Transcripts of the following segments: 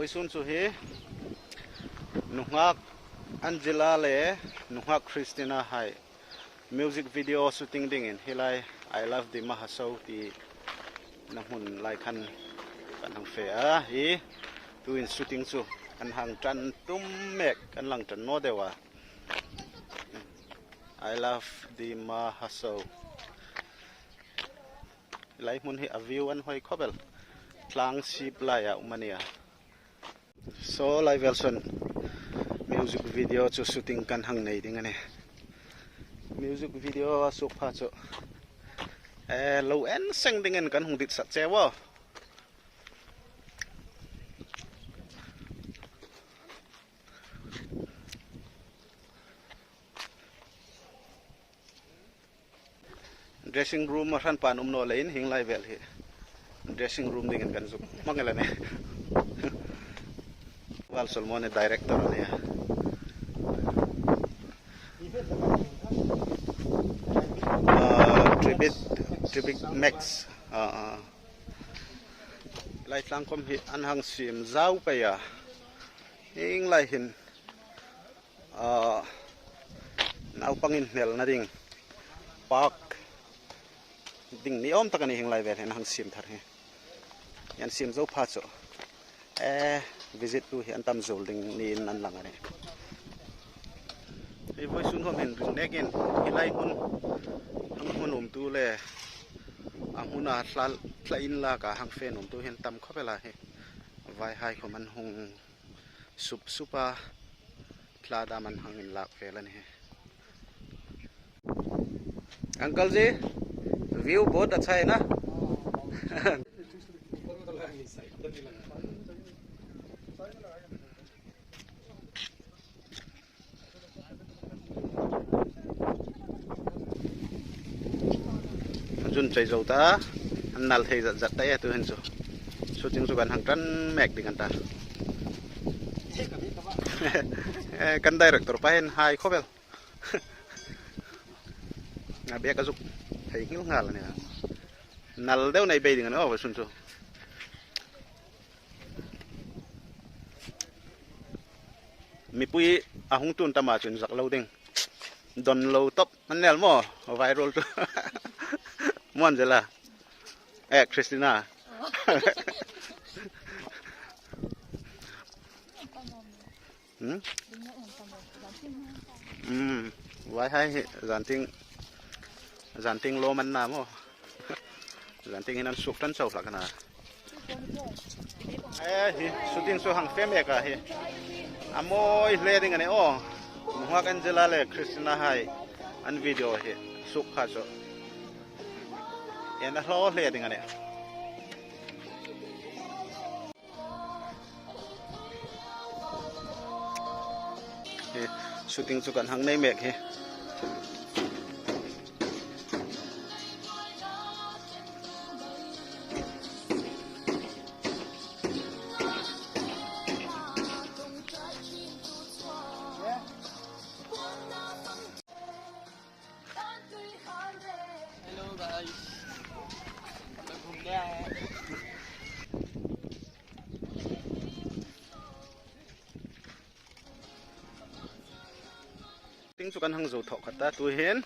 voisun chu hi nuhak Angela le nuhak Christina hai music video shooting ding in hilai I love the Mahasau ti namun lai khan kan hang fe a hi tu in shooting chu kan hang tran tum mek kan lang tran no dewa I love the Mahasau lai mun hi a view an hoi khobel tlang sip lai a umania so lai version music video chu shooting kan hang nei ding ane music video asuk pha chu low en seng ding en kan hung dit sat chewa dressing room ma ran pan no lein hing lai vel hi dressing room ding en kan zuk mangela ne wal solmon e director ne tribit max lai tlang kom hi an hang sim zau pa ya hing lai hin nau pangin nel na ding park ding ni om takani hing lai vel hen hang sim thar he yan sim zo pha cho visit tu hi an tam zol ding ni nan lang ani ei voi sun hom hen ring nekin hilai hun hang hunum tu le ahuna hlal tlain la ka hang fe num tu hen tam khopela he vai hai khoman hung supa tla da man hang in lak felan he uncle ji view बहुत अच्छा है ना jun chai zo ta nal thei zat zat tai tu hen chu shooting chu kan hang tran mek ding an ta kan director pa hen hai khobel na be ka zuk thei ngil ngal ne nal deu nei be ding an o sun chu mi pui ahung tun tama chun zak lo ding don lo top man nel mo viral tu mon jela Christina vai hai zanting lo man na mo zanting hinan suk tan chau flak na hi shooting so hang fem eka hi amoi leading ane o nuhak Angela le Christina hai an video hi suk kha cho en hlo leading ane hi shooting chu kan hang nei mek hi ting chu kan hang zo thok khata tu hen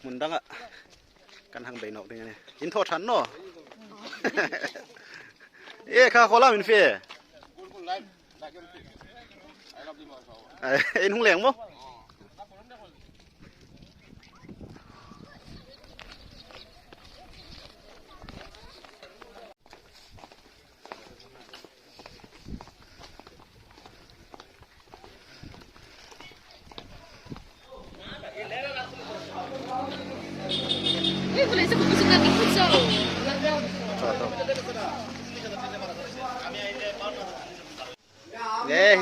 mun danga kan hang bei nok ding ne in tho than no kha khola min fe in hung leng mo Boleh sebut suka ikut so.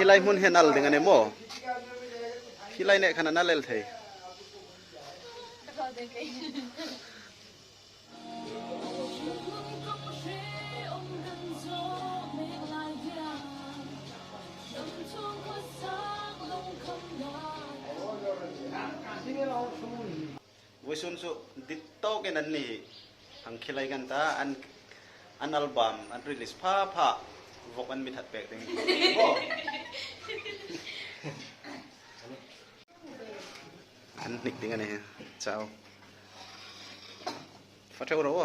Hilai mun henal dengan emo. Hilai nek kana nalel thei. Wisun su dito kenan ni ang kilay ganta an album an release pa vok วันมีถัดแปลกติงอันนิกติงอันนี้เจ้าฟ้าเท่ารู้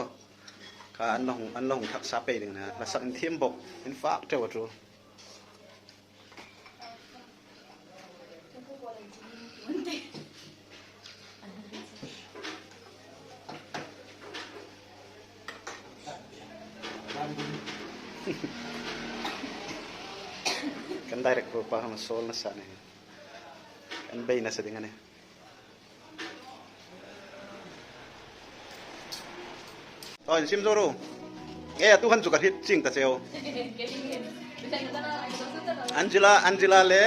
กาอันลงทักษะไปติงนะแล้วสักทีมบกเป็นฟ้าเท่ารู้kan direct po pa ma sol na sana kan bay na sa dingan oh sim zoro tuhan juga hit sing ta seo Angela le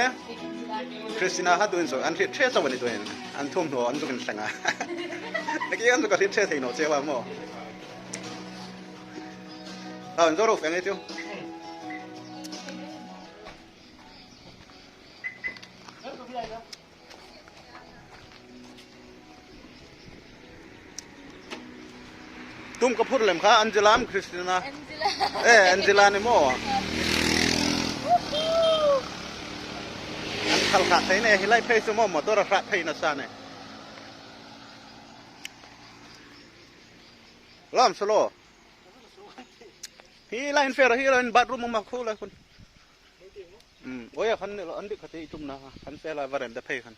Christina ha duin so an hit tre so wani duin an thum no an zukan sanga naki an juga hit tre thei no chewa mo zoro feng e tu तुम को फुर लेम खा अंजला म क्रिस्टीना अंजला ने मोอันขลาดไทยเนี่ยไล่เพย์สมอมตัวระเพย์นะซาเนี่ยล้อมสโลฮีไล่เฟรฮีไล่บัดรูมมาคู่เลยคุณโอ้ยคันเนี่ยอันเด็กขัดที่จุ่มนะคันเฟรวาร์เรนเดเพย์คัน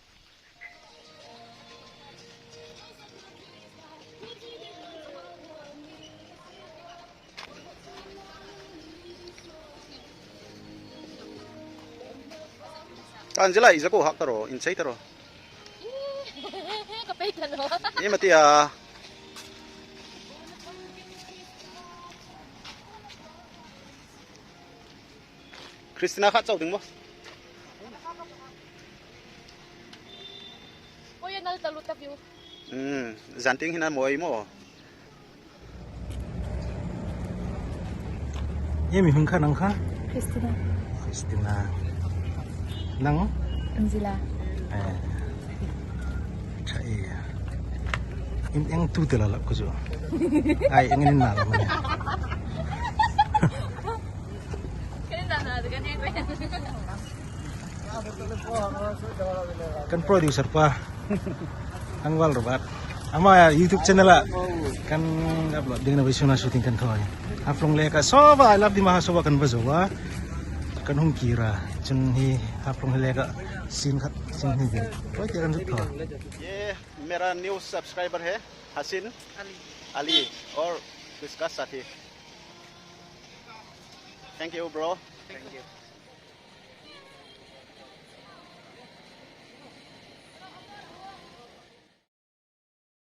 Angela is a go hackero inside ro kapay ka no mati Christina kha chau ding mo Oy nal talut ta view zanting hina moi mo mi hung kha nang kha Christina nang Angela chai eng tu te la la ko jo ai eng nin na la ma kena na kan he kan producer pa ang wal robat ama YouTube channel la kan upload ding na vision na shooting kan thoi aflong le ka soba I love di mahasoba kan bazowa kan hung kira chun hi aflong le ka sin khat sin hi de ko jaran rut tho ye mera new subscriber hai Hasin Ali और इसका साथी thank you bro Thank you